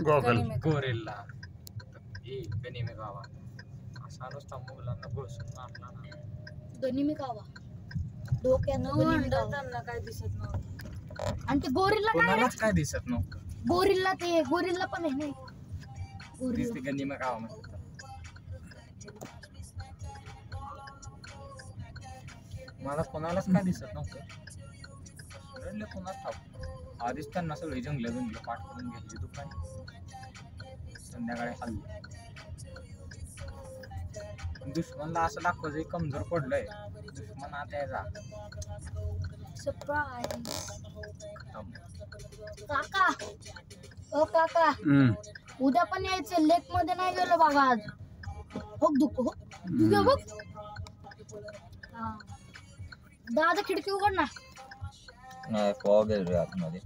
Goggle gorilla गनिमी गावा असा नुसता मुलांना घोषून मारला ना. गनिमी कावा डोक्यात त्यांना काय दिसत नव्हतं. आणि ते गोरिल्ला काय रे? कोणालाच काय दिसत नव्हतं. गोरिल्ला पण आहे नाही गोरिल्ला. दिसते गनिमी गावा मध्ये मला कोणालाच काय दिसत नव्हतं. रडले कोणाच ठाऊक. आधीच त्यांना सगळे जंगल पाठ करून घेतली दुपारी संध्याकाळी हल्ले. दुश्मनला असं दाखवायचं कमजोर पडलंय. दुश्मन आता यायचा सरप्राईज. काका ओ काका उद्या पण यायचं. लेक मध्ये नाही गेलो बाबा आज. हो दुख हो तुझं बघ. दादा खिडकी उघड ना. फॉग आहे रे आतमध्ये.